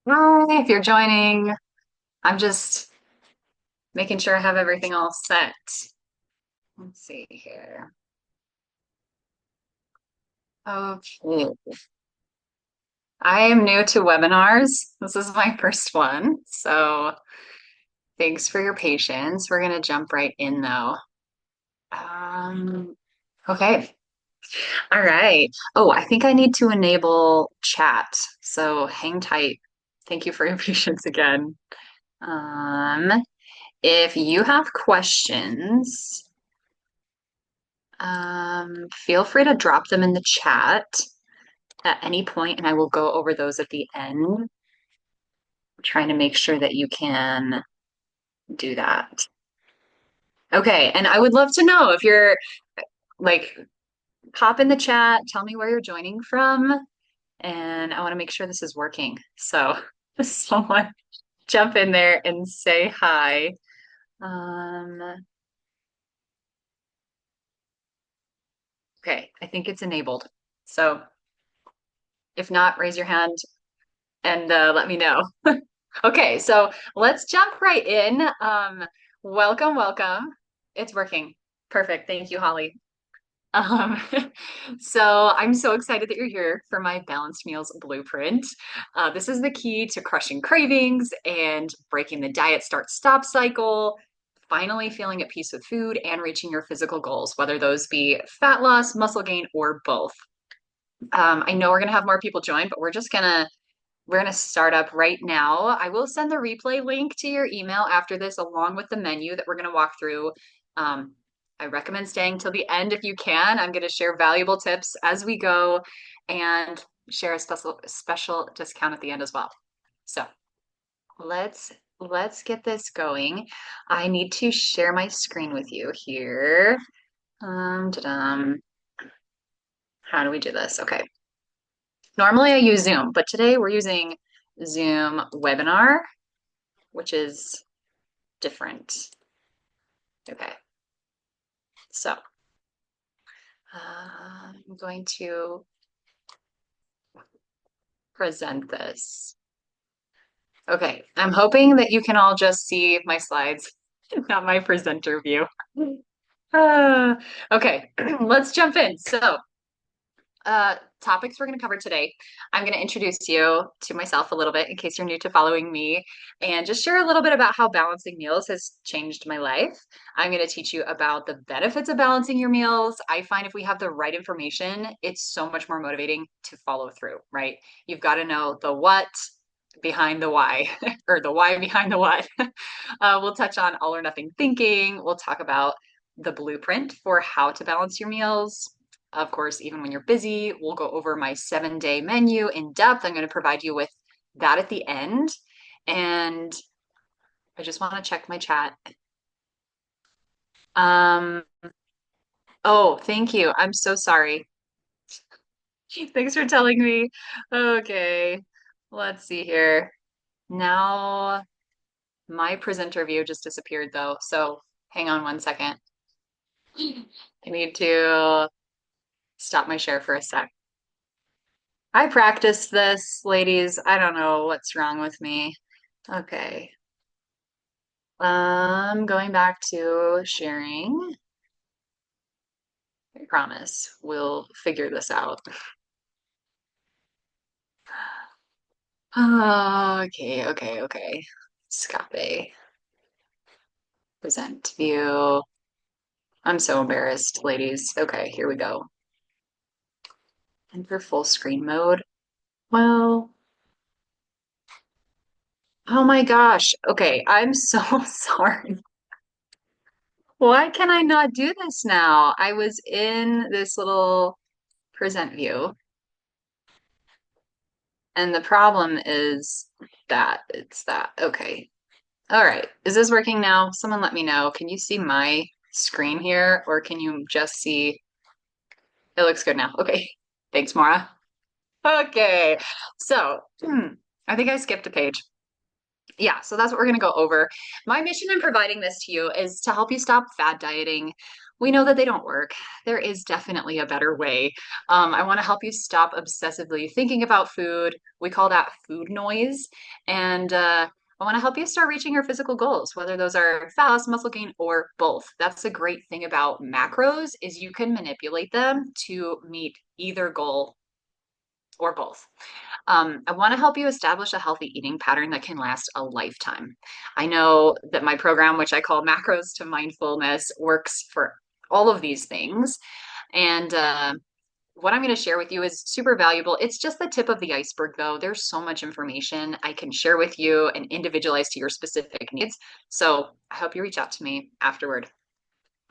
Hi, if you're joining, I'm just making sure I have everything all set. Let's see here. Okay. I am new to webinars. This is my first one, so thanks for your patience. We're gonna jump right in though. Um, okay. All right. Oh, I think I need to enable chat, so hang tight. Thank you for your patience again. Um, if you have questions, feel free to drop them in the chat at any point, and I will go over those at the end. I'm trying to make sure that you can do that. Okay, and I would love to know if you're like, pop in the chat, tell me where you're joining from, and I want to make sure this is working. So, someone jump in there and say hi. Um, okay, I think it's enabled. So, if not, raise your hand and let me know. Okay, so let's jump right in. Welcome, welcome. It's working. Perfect. Thank you, Holly. Um, so I'm so excited that you're here for my Balanced Meals Blueprint. This is the key to crushing cravings and breaking the diet start-stop cycle, finally feeling at peace with food and reaching your physical goals, whether those be fat loss, muscle gain, or both. I know we're gonna have more people join, but we're gonna start up right now. I will send the replay link to your email after this, along with the menu that we're gonna walk through. Um, I recommend staying till the end if you can. I'm gonna share valuable tips as we go and share a special discount at the end as well. So let's get this going. I need to share my screen with you here. Ta-dum. How do we do this? Okay. Normally I use Zoom, but today we're using Zoom webinar, which is different. Okay, so I'm going to present this. Okay, I'm hoping that you can all just see my slides, not my presenter view. Uh, okay, let's jump in. So, topics we're going to cover today. I'm going to introduce you to myself a little bit in case you're new to following me and just share a little bit about how balancing meals has changed my life. I'm going to teach you about the benefits of balancing your meals. I find if we have the right information, it's so much more motivating to follow through, right? You've got to know the what behind the why or the why behind the what. We'll touch on all or nothing thinking. We'll talk about the blueprint for how to balance your meals. Of course, even when you're busy, we'll go over my 7-day menu in depth. I'm going to provide you with that at the end. And I just want to check my chat. Um, oh, thank you. I'm so sorry. Thanks for telling me. Okay, let's see here. Now my presenter view just disappeared though. So hang on one second. I need to stop my share for a sec. I practiced this, ladies. I don't know what's wrong with me. Okay. Going back to sharing. I promise we'll figure this out. Okay, okay, okay. Scape. Present view. I'm so embarrassed, ladies. Okay, here we go. Enter full screen mode. Well, oh my gosh. Okay, I'm so sorry. Why can I not do this now? I was in this little present view, and the problem is that it's that. Okay. All right. Is this working now? Someone let me know. Can you see my screen here, or can you just see? It looks good now. Okay. Thanks, Maura. Okay. So, I think I skipped a page. Yeah, so that's what we're going to go over. My mission in providing this to you is to help you stop fad dieting, We know that they don't work. There is definitely a better way. I want to help you stop obsessively thinking about food. We call that food noise. And I want to help you start reaching your physical goals, whether those are fat loss, muscle gain, or both. That's the great thing about macros is you can manipulate them to meet either goal or both. I want to help you establish a healthy eating pattern that can last a lifetime. I know that my program, which I call Macros to Mindfulness, works for all of these things. And what I'm going to share with you is super valuable. It's just the tip of the iceberg, though. There's so much information I can share with you and individualize to your specific needs. So I hope you reach out to me afterward.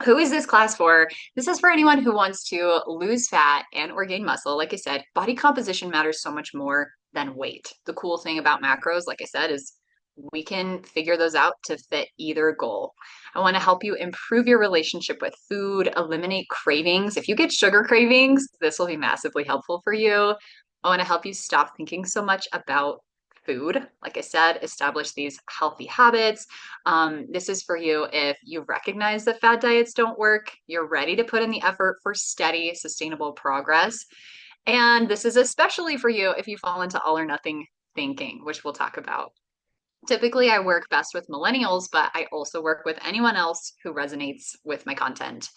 Who is this class for? This is for anyone who wants to lose fat and or gain muscle. Like I said, body composition matters so much more than weight. The cool thing about macros, like I said, is we can figure those out to fit either goal. I want to help you improve your relationship with food, eliminate cravings. If you get sugar cravings, this will be massively helpful for you. I want to help you stop thinking so much about food. Like I said, establish these healthy habits. This is for you if you recognize that fad diets don't work, you're ready to put in the effort for steady, sustainable progress. And this is especially for you if you fall into all or nothing thinking, which we'll talk about. Typically, I work best with millennials, but I also work with anyone else who resonates with my content.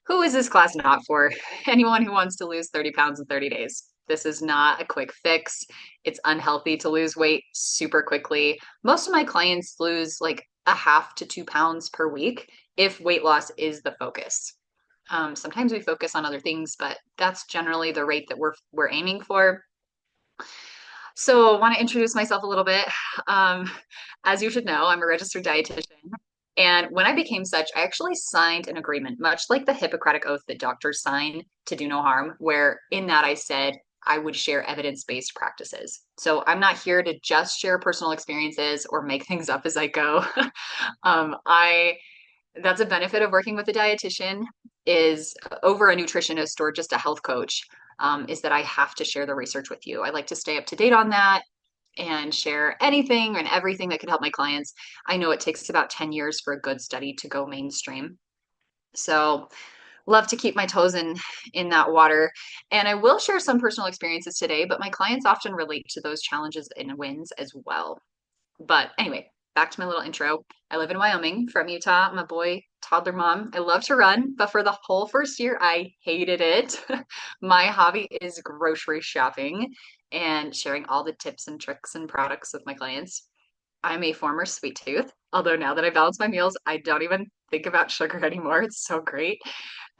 Who is this class not for? Anyone who wants to lose 30 pounds in 30 days. This is not a quick fix. It's unhealthy to lose weight super quickly. Most of my clients lose like a half to 2 pounds per week if weight loss is the focus. Sometimes we focus on other things, but that's generally the rate that we're aiming for. So I want to introduce myself a little bit. Um, as you should know, I'm a registered dietitian. And when I became such, I actually signed an agreement, much like the Hippocratic Oath that doctors sign to do no harm, where in that I said I would share evidence-based practices. So I'm not here to just share personal experiences or make things up as I go. I That's a benefit of working with a dietitian is over a nutritionist or just a health coach, is that I have to share the research with you. I like to stay up to date on that and share anything and everything that could help my clients. I know it takes about 10 years for a good study to go mainstream. So love to keep my toes in that water. And I will share some personal experiences today, but my clients often relate to those challenges and wins as well. But anyway, back to my little intro. I live in Wyoming from Utah. I'm a boy toddler mom. I love to run, but for the whole first year, I hated it. My hobby is grocery shopping and sharing all the tips and tricks and products with my clients. I'm a former sweet tooth, although now that I balance my meals, I don't even think about sugar anymore. It's so great.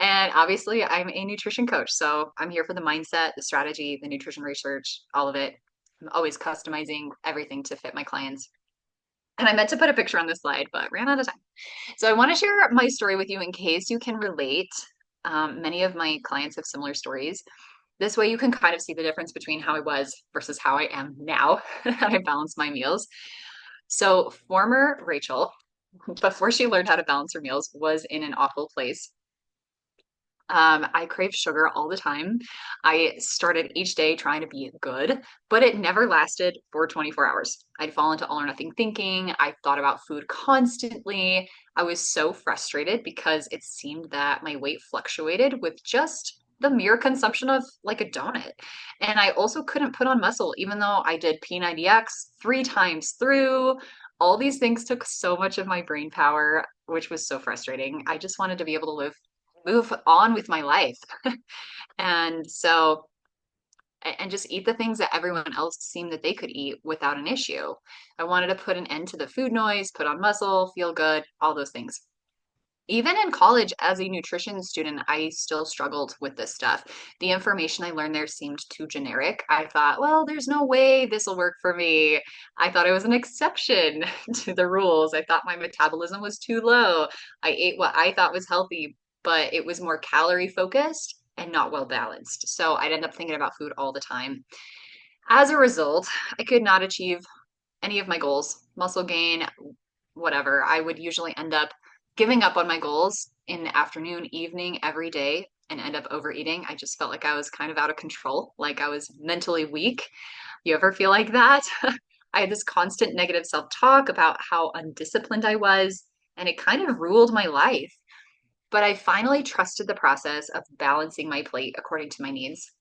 And obviously, I'm a nutrition coach. So I'm here for the mindset, the strategy, the nutrition research, all of it. I'm always customizing everything to fit my clients. And I meant to put a picture on this slide, but ran out of time. So I want to share my story with you in case you can relate. Many of my clients have similar stories. This way you can kind of see the difference between how I was versus how I am now that I balance my meals. So former Rachel, before she learned how to balance her meals, was in an awful place. I crave sugar all the time. I started each day trying to be good, but it never lasted for 24 hours. I'd fall into all or nothing thinking. I thought about food constantly. I was so frustrated because it seemed that my weight fluctuated with just the mere consumption of like a donut. And I also couldn't put on muscle, even though I did P90X 3 times through. All these things took so much of my brain power, which was so frustrating. I just wanted to be able to move on with my life. And so, and just eat the things that everyone else seemed that they could eat without an issue. I wanted to put an end to the food noise, put on muscle, feel good, all those things. Even in college as a nutrition student, I still struggled with this stuff. The information I learned there seemed too generic. I thought, well, there's no way this will work for me. I thought I was an exception to the rules. I thought my metabolism was too low. I ate what I thought was healthy, but it was more calorie focused and not well balanced. So I'd end up thinking about food all the time. As a result, I could not achieve any of my goals, muscle gain, whatever. I would usually end up giving up on my goals in the afternoon, evening, every day, and end up overeating. I just felt like I was kind of out of control, like I was mentally weak. You ever feel like that? I had this constant negative self talk about how undisciplined I was, and it kind of ruled my life. But I finally trusted the process of balancing my plate according to my needs.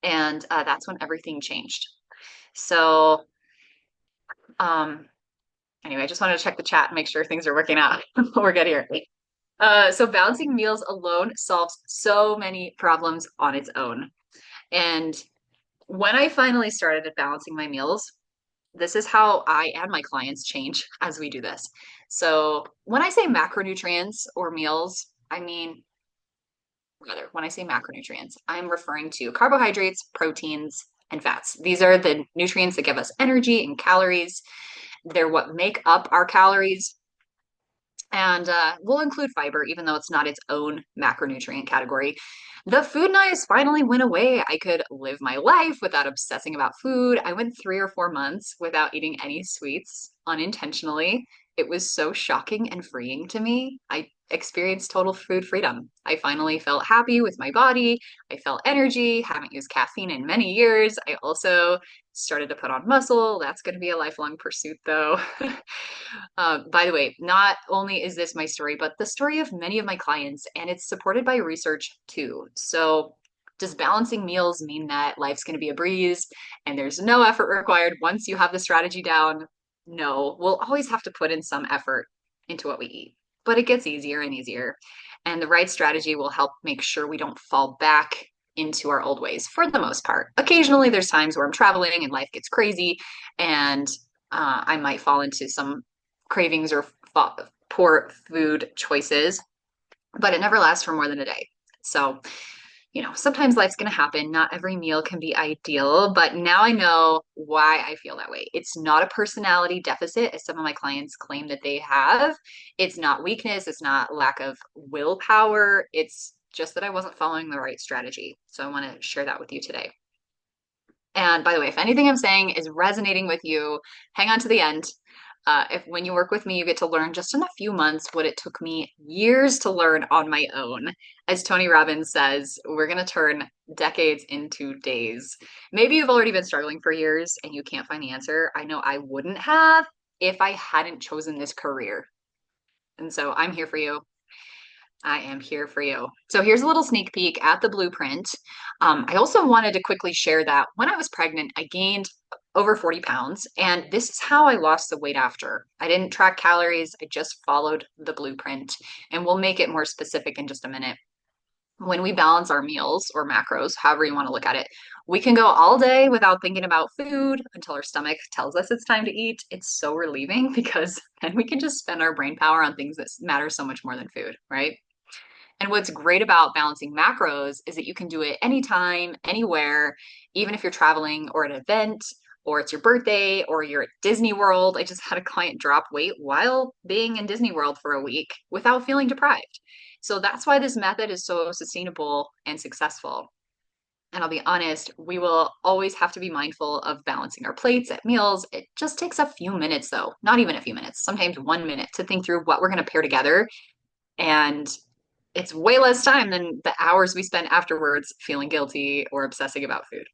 And that's when everything changed. So, um, anyway, I just wanted to check the chat and make sure things are working out. We're good here. So balancing meals alone solves so many problems on its own. And when I finally started at balancing my meals, this is how I and my clients change as we do this. So when I say macronutrients or meals, I mean, rather, when I say macronutrients, I'm referring to carbohydrates, proteins, and fats. These are the nutrients that give us energy and calories. They're what make up our calories. And we'll include fiber, even though it's not its own macronutrient category. The food knives finally went away. I could live my life without obsessing about food. I went 3 or 4 months without eating any sweets unintentionally. It was so shocking and freeing to me. I experienced total food freedom. I finally felt happy with my body. I felt energy, haven't used caffeine in many years. I also started to put on muscle. That's going to be a lifelong pursuit, though. By the way, not only is this my story, but the story of many of my clients, and it's supported by research too. So, does balancing meals mean that life's going to be a breeze and there's no effort required once you have the strategy down? No, we'll always have to put in some effort into what we eat, but it gets easier and easier. And the right strategy will help make sure we don't fall back into our old ways for the most part. Occasionally, there's times where I'm traveling and life gets crazy, and I might fall into some cravings or poor food choices, but it never lasts for more than a day. So, sometimes life's going to happen. Not every meal can be ideal, but now I know why I feel that way. It's not a personality deficit, as some of my clients claim that they have. It's not weakness. It's not lack of willpower. It's just that I wasn't following the right strategy. So I want to share that with you today. And by the way, if anything I'm saying is resonating with you, hang on to the end. If when you work with me, you get to learn just in a few months what it took me years to learn on my own. As Tony Robbins says, we're going to turn decades into days. Maybe you've already been struggling for years and you can't find the answer. I know I wouldn't have if I hadn't chosen this career. And so I'm here for you. I am here for you. So here's a little sneak peek at the blueprint. I also wanted to quickly share that when I was pregnant, I gained over 40 pounds, and this is how I lost the weight after. I didn't track calories, I just followed the blueprint, and we'll make it more specific in just a minute. When we balance our meals or macros, however you want to look at it, we can go all day without thinking about food until our stomach tells us it's time to eat. It's so relieving because then we can just spend our brain power on things that matter so much more than food, right? And what's great about balancing macros is that you can do it anytime, anywhere, even if you're traveling or at an event, or it's your birthday, or you're at Disney World. I just had a client drop weight while being in Disney World for a week without feeling deprived. So that's why this method is so sustainable and successful. And I'll be honest, we will always have to be mindful of balancing our plates at meals. It just takes a few minutes, though, not even a few minutes, sometimes 1 minute to think through what we're going to pair together. And it's way less time than the hours we spend afterwards feeling guilty or obsessing about food.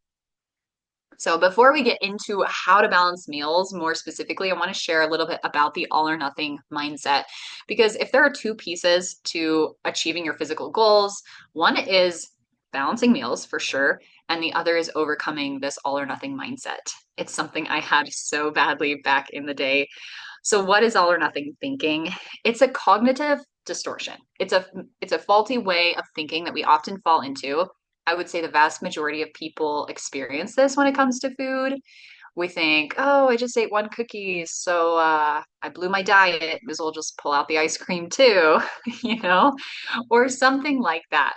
So before we get into how to balance meals more specifically, I want to share a little bit about the all or nothing mindset. Because if there are two pieces to achieving your physical goals, one is balancing meals for sure, and the other is overcoming this all or nothing mindset. It's something I had so badly back in the day. So what is all or nothing thinking? It's a cognitive distortion. It's a faulty way of thinking that we often fall into. I would say the vast majority of people experience this when it comes to food. We think, oh, I just ate one cookie, so I blew my diet. Might as well just pull out the ice cream too, you know, or something like that.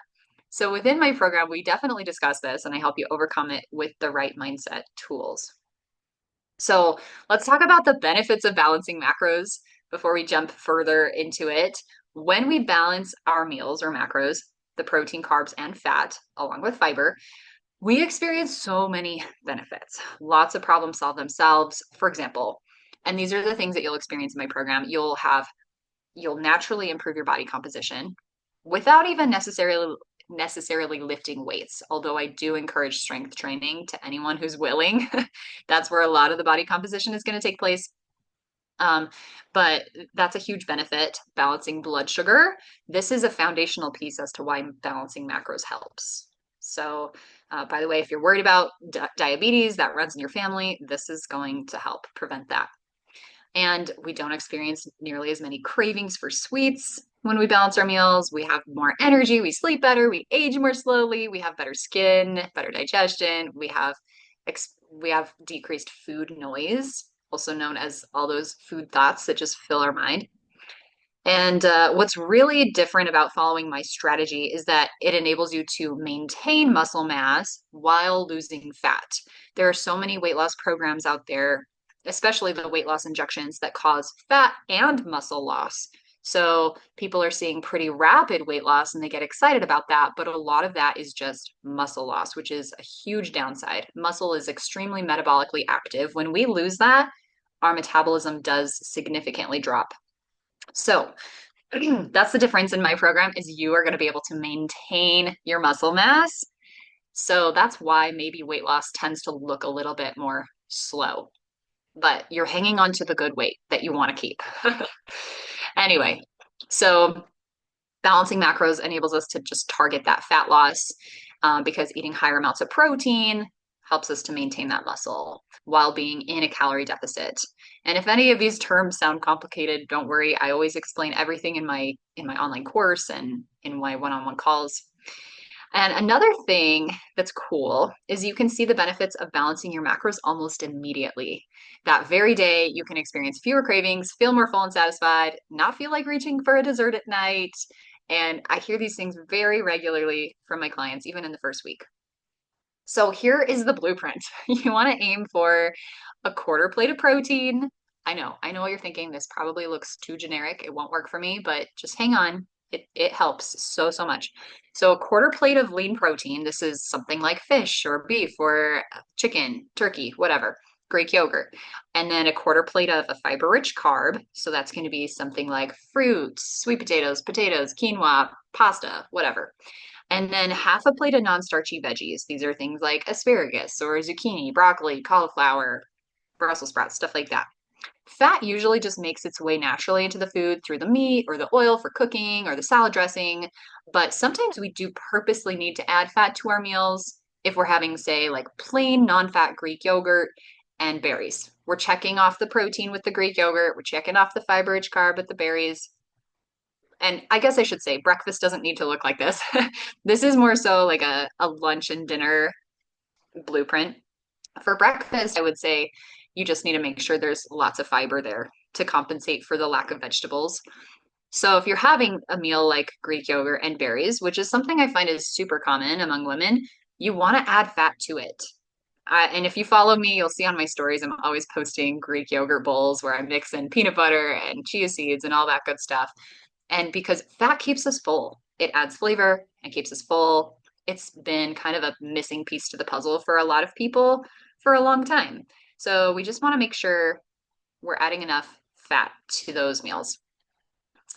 So within my program, we definitely discuss this, and I help you overcome it with the right mindset tools. So let's talk about the benefits of balancing macros before we jump further into it. When we balance our meals or macros, the protein, carbs, and fat, along with fiber, we experience so many benefits. Lots of problems solve themselves. For example, and these are the things that you'll experience in my program, you'll naturally improve your body composition without even necessarily lifting weights. Although I do encourage strength training to anyone who's willing. That's where a lot of the body composition is going to take place. Um, but that's a huge benefit, balancing blood sugar. This is a foundational piece as to why balancing macros helps. So, by the way, if you're worried about diabetes that runs in your family, this is going to help prevent that. And we don't experience nearly as many cravings for sweets when we balance our meals. We have more energy, we sleep better, we age more slowly, we have better skin, better digestion, we have decreased food noise, also known as all those food thoughts that just fill our mind. And what's really different about following my strategy is that it enables you to maintain muscle mass while losing fat. There are so many weight loss programs out there, especially the weight loss injections that cause fat and muscle loss. So people are seeing pretty rapid weight loss and they get excited about that. But a lot of that is just muscle loss, which is a huge downside. Muscle is extremely metabolically active. When we lose that, our metabolism does significantly drop. So that's the difference in my program is you are going to be able to maintain your muscle mass. So that's why maybe weight loss tends to look a little bit more slow, but you're hanging on to the good weight that you want to keep. Anyway, so balancing macros enables us to just target that fat loss because eating higher amounts of protein helps us to maintain that muscle while being in a calorie deficit. And if any of these terms sound complicated, don't worry. I always explain everything in my online course and in my one-on-one calls. And another thing that's cool is you can see the benefits of balancing your macros almost immediately. That very day, you can experience fewer cravings, feel more full and satisfied, not feel like reaching for a dessert at night. And I hear these things very regularly from my clients, even in the first week. So here is the blueprint. You want to aim for a quarter plate of protein. I know what you're thinking. This probably looks too generic. It won't work for me, but just hang on. It helps so, so much. So a quarter plate of lean protein, this is something like fish or beef or chicken, turkey, whatever, Greek yogurt. And then a quarter plate of a fiber-rich carb. So that's going to be something like fruits, sweet potatoes, quinoa, pasta, whatever. And then half a plate of non-starchy veggies. These are things like asparagus or zucchini, broccoli, cauliflower, Brussels sprouts, stuff like that. Fat usually just makes its way naturally into the food through the meat or the oil for cooking or the salad dressing. But sometimes we do purposely need to add fat to our meals if we're having, say, like plain non-fat Greek yogurt and berries. We're checking off the protein with the Greek yogurt, we're checking off the fiber-rich carb with the berries. And I guess I should say breakfast doesn't need to look like this. This is more so like a lunch and dinner blueprint. For breakfast, I would say you just need to make sure there's lots of fiber there to compensate for the lack of vegetables. So if you're having a meal like Greek yogurt and berries, which is something I find is super common among women, you want to add fat to it. And if you follow me, you'll see on my stories, I'm always posting Greek yogurt bowls where I mix in peanut butter and chia seeds and all that good stuff. And because fat keeps us full, it adds flavor and keeps us full. It's been kind of a missing piece to the puzzle for a lot of people for a long time. So we just want to make sure we're adding enough fat to those meals.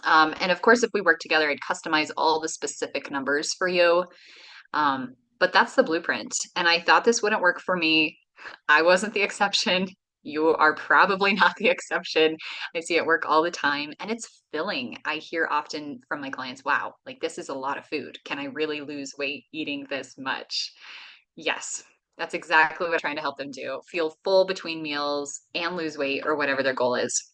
And of course, if we work together, I'd customize all the specific numbers for you. But that's the blueprint. And I thought this wouldn't work for me. I wasn't the exception. You are probably not the exception. I see it work all the time and it's filling. I hear often from my clients, wow, like this is a lot of food. Can I really lose weight eating this much? Yes, that's exactly what I'm trying to help them do. Feel full between meals and lose weight or whatever their goal is.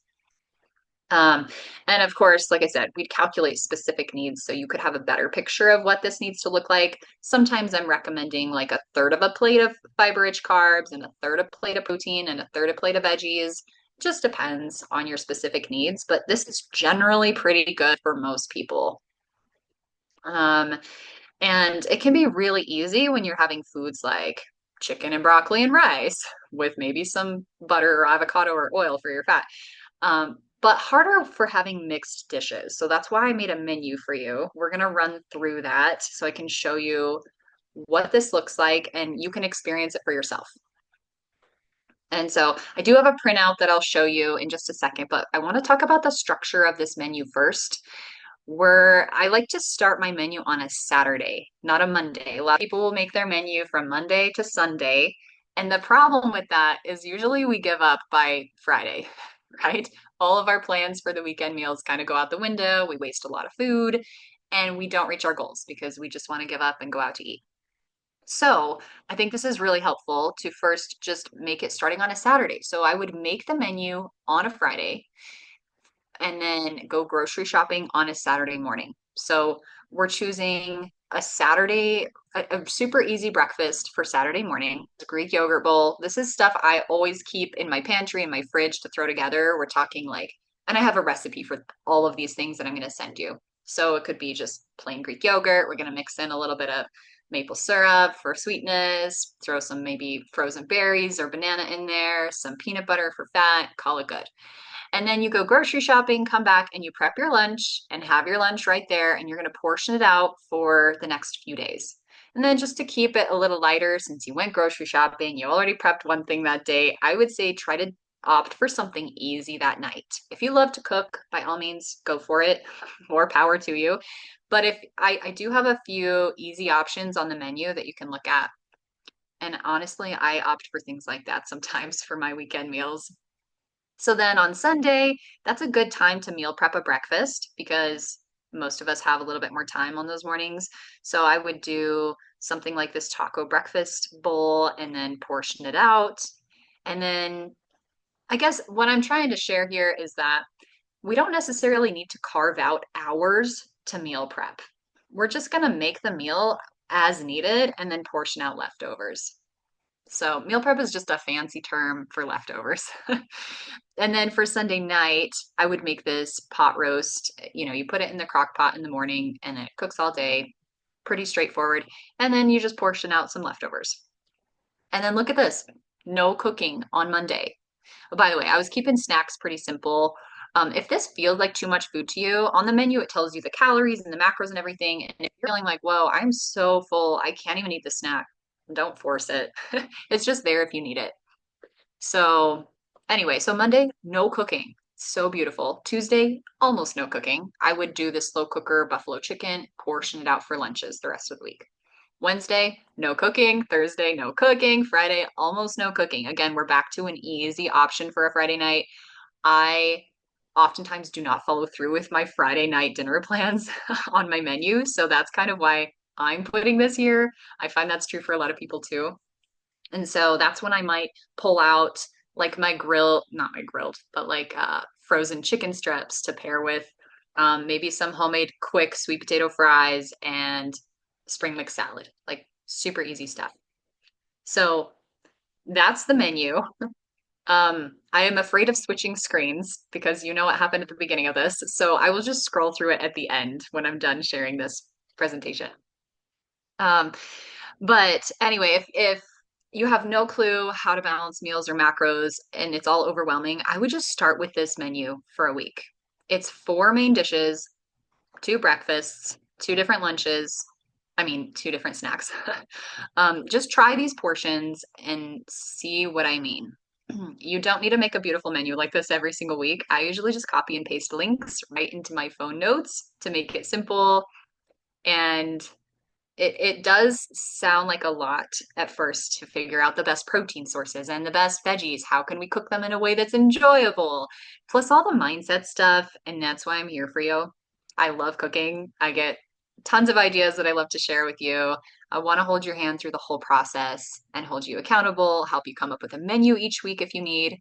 Um, and of course, like I said, we'd calculate specific needs so you could have a better picture of what this needs to look like. Sometimes I'm recommending like a third of a plate of fiber-rich carbs and a third of a plate of protein and a third of a plate of veggies. Just depends on your specific needs, but this is generally pretty good for most people. Um, and it can be really easy when you're having foods like chicken and broccoli and rice with maybe some butter or avocado or oil for your fat. But harder for having mixed dishes. So that's why I made a menu for you. We're going to run through that so I can show you what this looks like and you can experience it for yourself. And so I do have a printout that I'll show you in just a second, but I want to talk about the structure of this menu first. Where I like to start my menu on a Saturday, not a Monday. A lot of people will make their menu from Monday to Sunday. And the problem with that is usually we give up by Friday, right? All of our plans for the weekend meals kind of go out the window. We waste a lot of food and we don't reach our goals because we just want to give up and go out to eat. So I think this is really helpful to first just make it starting on a Saturday. So I would make the menu on a Friday and then go grocery shopping on a Saturday morning. So we're choosing a Saturday, a super easy breakfast for Saturday morning. The Greek yogurt bowl. This is stuff I always keep in my pantry and my fridge to throw together. We're talking like, and I have a recipe for all of these things that I'm going to send you. So it could be just plain Greek yogurt. We're going to mix in a little bit of maple syrup for sweetness, throw some maybe frozen berries or banana in there, some peanut butter for fat, call it good. And then you go grocery shopping, come back and you prep your lunch and have your lunch right there. And you're going to portion it out for the next few days. And then just to keep it a little lighter, since you went grocery shopping, you already prepped one thing that day, I would say try to opt for something easy that night. If you love to cook, by all means, go for it. More power to you. But if I do have a few easy options on the menu that you can look at. And honestly, I opt for things like that sometimes for my weekend meals. So then on Sunday, that's a good time to meal prep a breakfast because most of us have a little bit more time on those mornings. So I would do something like this taco breakfast bowl and then portion it out. And then I guess what I'm trying to share here is that we don't necessarily need to carve out hours to meal prep. We're just going to make the meal as needed and then portion out leftovers. So meal prep is just a fancy term for leftovers. And then for Sunday night, I would make this pot roast. You know, you put it in the crock pot in the morning and then it cooks all day. Pretty straightforward. And then you just portion out some leftovers. And then look at this. No cooking on Monday. Oh, by the way, I was keeping snacks pretty simple. If this feels like too much food to you, on the menu it tells you the calories and the macros and everything. And if you're feeling like, whoa, I'm so full, I can't even eat the snack, don't force it. It's just there if you need it. So anyway, so Monday, no cooking. So beautiful. Tuesday, almost no cooking. I would do the slow cooker buffalo chicken, portion it out for lunches the rest of the week. Wednesday, no cooking. Thursday, no cooking. Friday, almost no cooking. Again, we're back to an easy option for a Friday night. I oftentimes do not follow through with my Friday night dinner plans on my menu. So that's kind of why I'm putting this here. I find that's true for a lot of people too. And so that's when I might pull out like my grill, not my grilled, but like frozen chicken strips to pair with maybe some homemade quick sweet potato fries and spring mix salad, like super easy stuff. So that's the menu. I am afraid of switching screens because you know what happened at the beginning of this. So I will just scroll through it at the end when I'm done sharing this presentation. Um, but anyway, if you have no clue how to balance meals or macros and it's all overwhelming, I would just start with this menu for a week. It's four main dishes, two breakfasts, two different lunches. I mean, two different snacks. Just try these portions and see what I mean. You don't need to make a beautiful menu like this every single week. I usually just copy and paste links right into my phone notes to make it simple and it does sound like a lot at first to figure out the best protein sources and the best veggies. How can we cook them in a way that's enjoyable? Plus all the mindset stuff. And that's why I'm here for you. I love cooking. I get tons of ideas that I love to share with you. I want to hold your hand through the whole process and hold you accountable, help you come up with a menu each week if you need.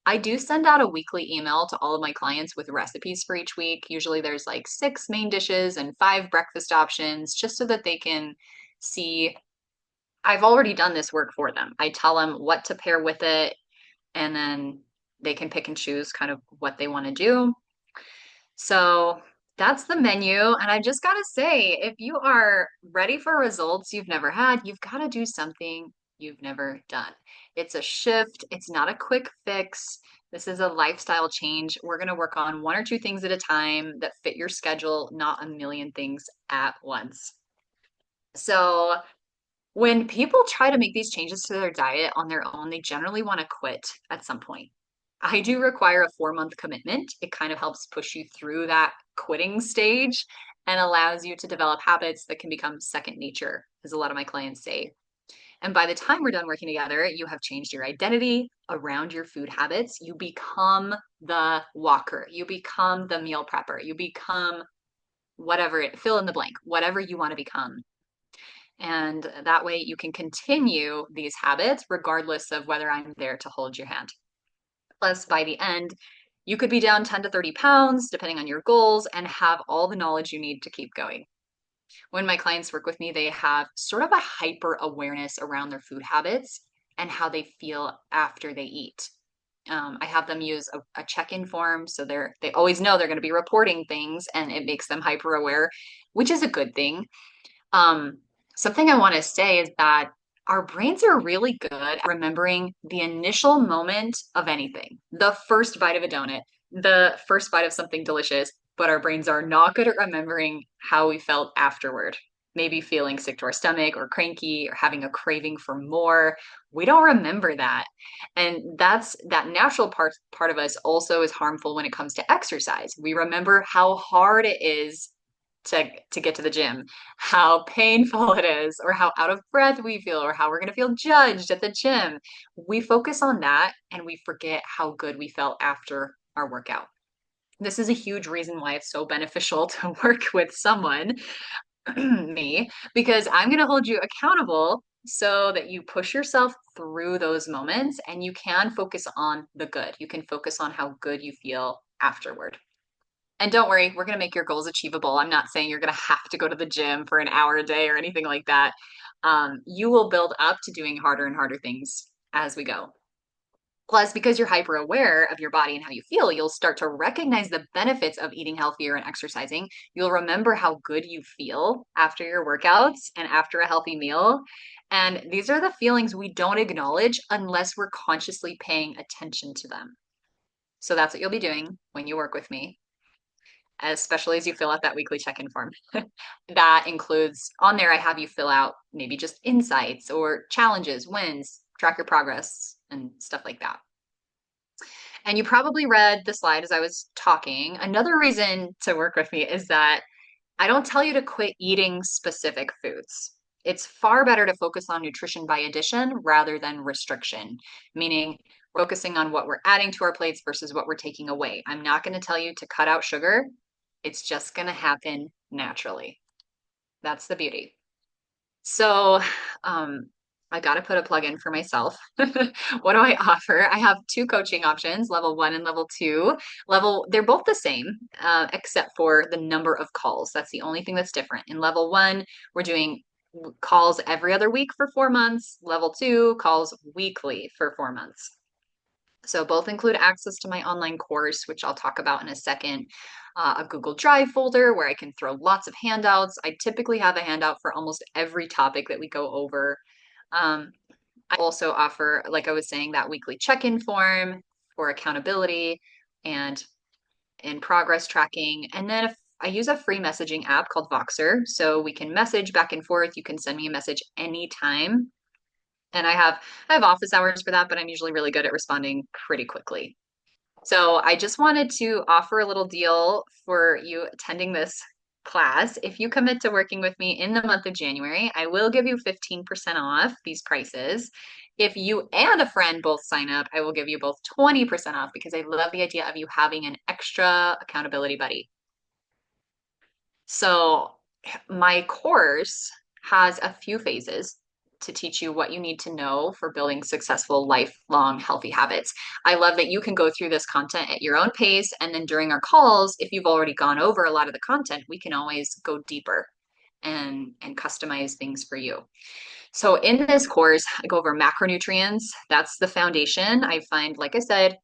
I do send out a weekly email to all of my clients with recipes for each week. Usually there's like six main dishes and five breakfast options just so that they can see I've already done this work for them. I tell them what to pair with it and then they can pick and choose kind of what they want to do. So that's the menu. And I just got to say, if you are ready for results you've never had, you've got to do something you've never done. It's a shift, it's not a quick fix. This is a lifestyle change. We're going to work on one or two things at a time that fit your schedule, not a million things at once. So, when people try to make these changes to their diet on their own, they generally want to quit at some point. I do require a 4 month commitment. It kind of helps push you through that quitting stage and allows you to develop habits that can become second nature, as a lot of my clients say. And by the time we're done working together, you have changed your identity around your food habits. You become the walker, you become the meal prepper, you become whatever it, fill in the blank, whatever you want to become. And that way you can continue these habits regardless of whether I'm there to hold your hand. Plus, by the end, you could be down 10 to 30 pounds, depending on your goals, and have all the knowledge you need to keep going. When my clients work with me, they have sort of a hyper awareness around their food habits and how they feel after they eat. I have them use a check-in form, so they always know they're going to be reporting things, and it makes them hyper aware, which is a good thing. Um, Something I want to say is that our brains are really good at remembering the initial moment of anything, the first bite of a donut, the first bite of something delicious, but our brains are not good at remembering how we felt afterward. Maybe feeling sick to our stomach or cranky or having a craving for more. We don't remember that. And that natural part of us also is harmful when it comes to exercise. We remember how hard it is to get to the gym, how painful it is, or how out of breath we feel, or how we're going to feel judged at the gym. We focus on that and we forget how good we felt after our workout. This is a huge reason why it's so beneficial to work with someone, me, because I'm going to hold you accountable so that you push yourself through those moments and you can focus on the good. You can focus on how good you feel afterward. And don't worry, we're going to make your goals achievable. I'm not saying you're going to have to go to the gym for an hour a day or anything like that. You will build up to doing harder and harder things as we go. Plus, because you're hyper aware of your body and how you feel, you'll start to recognize the benefits of eating healthier and exercising. You'll remember how good you feel after your workouts and after a healthy meal. And these are the feelings we don't acknowledge unless we're consciously paying attention to them. So that's what you'll be doing when you work with me, especially as you fill out that weekly check-in form. That includes on there, I have you fill out maybe just insights or challenges, wins, track your progress, and stuff like that. And you probably read the slide as I was talking. Another reason to work with me is that I don't tell you to quit eating specific foods. It's far better to focus on nutrition by addition rather than restriction, meaning focusing on what we're adding to our plates versus what we're taking away. I'm not going to tell you to cut out sugar. It's just going to happen naturally. That's the beauty. So, I got to put a plug in for myself. What do I offer? I have two coaching options, level one and level two. They're both the same, except for the number of calls. That's the only thing that's different. In level one, we're doing calls every other week for 4 months. Level two, calls weekly for 4 months. So both include access to my online course, which I'll talk about in a second, a Google Drive folder where I can throw lots of handouts. I typically have a handout for almost every topic that we go over. I also offer, like I was saying, that weekly check-in form for accountability and in progress tracking. And then if I use a free messaging app called Voxer, so we can message back and forth. You can send me a message anytime. And I have office hours for that, but I'm usually really good at responding pretty quickly. So I just wanted to offer a little deal for you attending this class. If you commit to working with me in the month of January, I will give you 15% off these prices. If you and a friend both sign up, I will give you both 20% off because I love the idea of you having an extra accountability buddy. So my course has a few phases to teach you what you need to know for building successful, lifelong, healthy habits. I love that you can go through this content at your own pace. And then during our calls, if you've already gone over a lot of the content, we can always go deeper and customize things for you. So in this course, I go over macronutrients. That's the foundation. I find, like I said,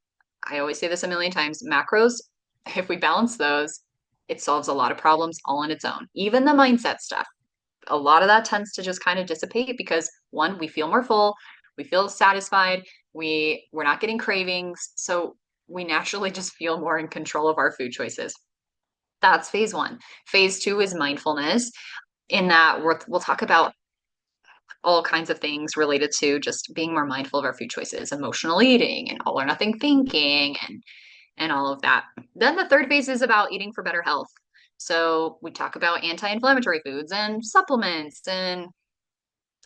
I always say this a million times, macros, if we balance those, it solves a lot of problems all on its own. Even the mindset stuff. A lot of that tends to just kind of dissipate because one, we feel more full, we feel satisfied, we're not getting cravings, so we naturally just feel more in control of our food choices. That's phase one. Phase two is mindfulness. In that, we'll talk about all kinds of things related to just being more mindful of our food choices, emotional eating and all or nothing thinking and all of that. Then the third phase is about eating for better health. So we talk about anti-inflammatory foods and supplements and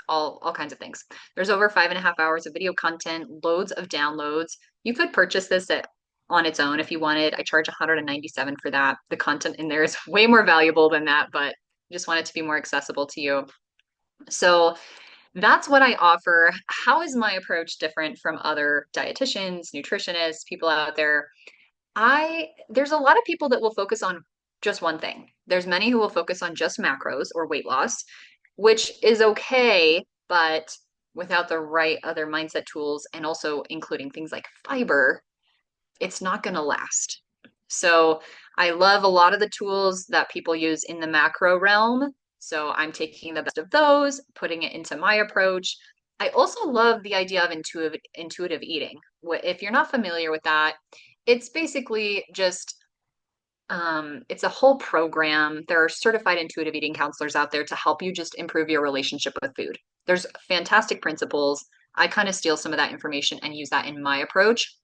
all kinds of things. There's over 5.5 hours of video content, loads of downloads. You could purchase this on its own if you wanted. I charge 197 for that. The content in there is way more valuable than that, but I just want it to be more accessible to you. So that's what I offer. How is my approach different from other dietitians, nutritionists, people out there? There's a lot of people that will focus on just one thing. There's many who will focus on just macros or weight loss, which is okay, but without the right other mindset tools and also including things like fiber, it's not going to last. So I love a lot of the tools that people use in the macro realm. So I'm taking the best of those, putting it into my approach. I also love the idea of intuitive eating. If you're not familiar with that, it's basically just it's a whole program. There are certified intuitive eating counselors out there to help you just improve your relationship with food. There's fantastic principles. I kind of steal some of that information and use that in my approach.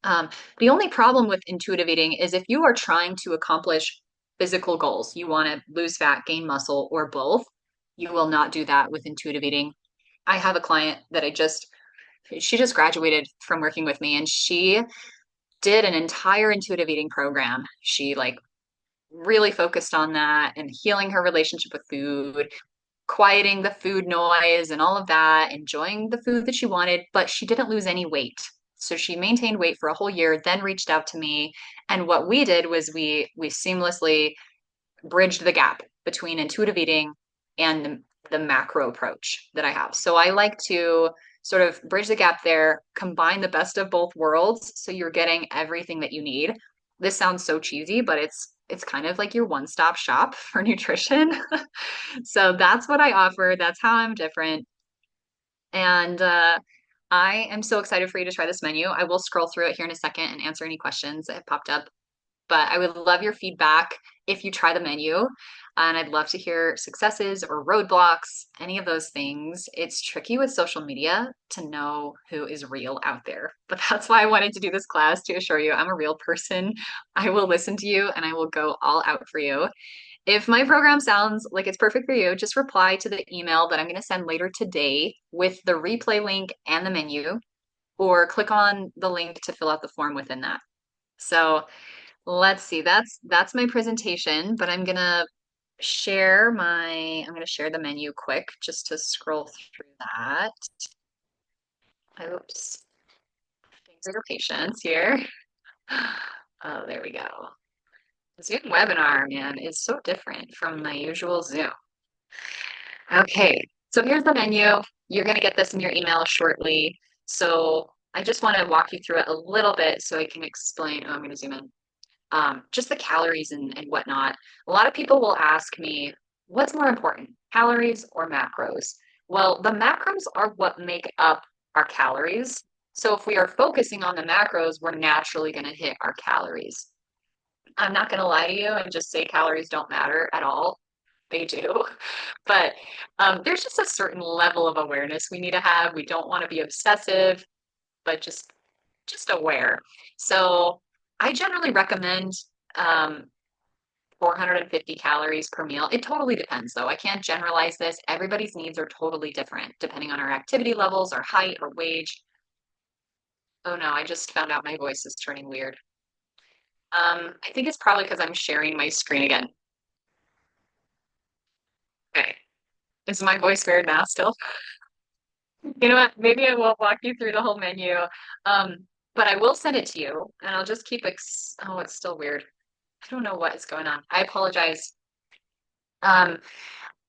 The only problem with intuitive eating is if you are trying to accomplish physical goals, you want to lose fat, gain muscle, or both, you will not do that with intuitive eating. I have a client that she just graduated from working with me and she did an entire intuitive eating program. She like really focused on that and healing her relationship with food, quieting the food noise and all of that, enjoying the food that she wanted, but she didn't lose any weight. So she maintained weight for a whole year, then reached out to me. And what we did was we seamlessly bridged the gap between intuitive eating and the macro approach that I have. So I like to sort of bridge the gap there, combine the best of both worlds so you're getting everything that you need. This sounds so cheesy, but it's kind of like your one-stop shop for nutrition. So that's what I offer. That's how I'm different. And I am so excited for you to try this menu. I will scroll through it here in a second and answer any questions that have popped up. But I would love your feedback if you try the menu. And I'd love to hear successes or roadblocks, any of those things. It's tricky with social media to know who is real out there. But that's why I wanted to do this class to assure you I'm a real person. I will listen to you and I will go all out for you. If my program sounds like it's perfect for you, just reply to the email that I'm going to send later today with the replay link and the menu, or click on the link to fill out the form within that. So let's see, that's my presentation, but I'm gonna share the menu quick just to scroll through that. Oops. Thanks for your patience here. Oh, there we go. Zoom webinar, man, is so different from my usual Zoom. Okay, so here's the menu. You're going to get this in your email shortly. So I just want to walk you through it a little bit so I can explain. Oh, I'm going to zoom in. Just the calories and whatnot. A lot of people will ask me, what's more important, calories or macros? Well, the macros are what make up our calories. So if we are focusing on the macros, we're naturally going to hit our calories. I'm not going to lie to you and just say calories don't matter at all. They do. But there's just a certain level of awareness we need to have. We don't want to be obsessive, but just aware. So I generally recommend 450 calories per meal. It totally depends, though. I can't generalize this. Everybody's needs are totally different depending on our activity levels, our height, or wage. Oh no, I just found out my voice is turning weird. I think it's probably because I'm sharing my screen again. Okay. Is my voice weird now still? You know what? Maybe I won't walk you through the whole menu. But I will send it to you and I'll just keep oh, it's still weird. I don't know what is going on. I apologize. Um,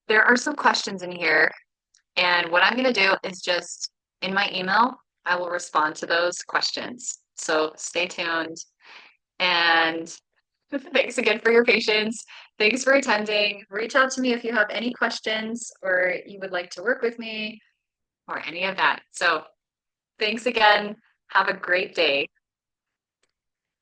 there are some questions in here, and what I'm going to do is just in my email, I will respond to those questions. So stay tuned. And thanks again for your patience. Thanks for attending. Reach out to me if you have any questions or you would like to work with me or any of that. So thanks again. Have a great day.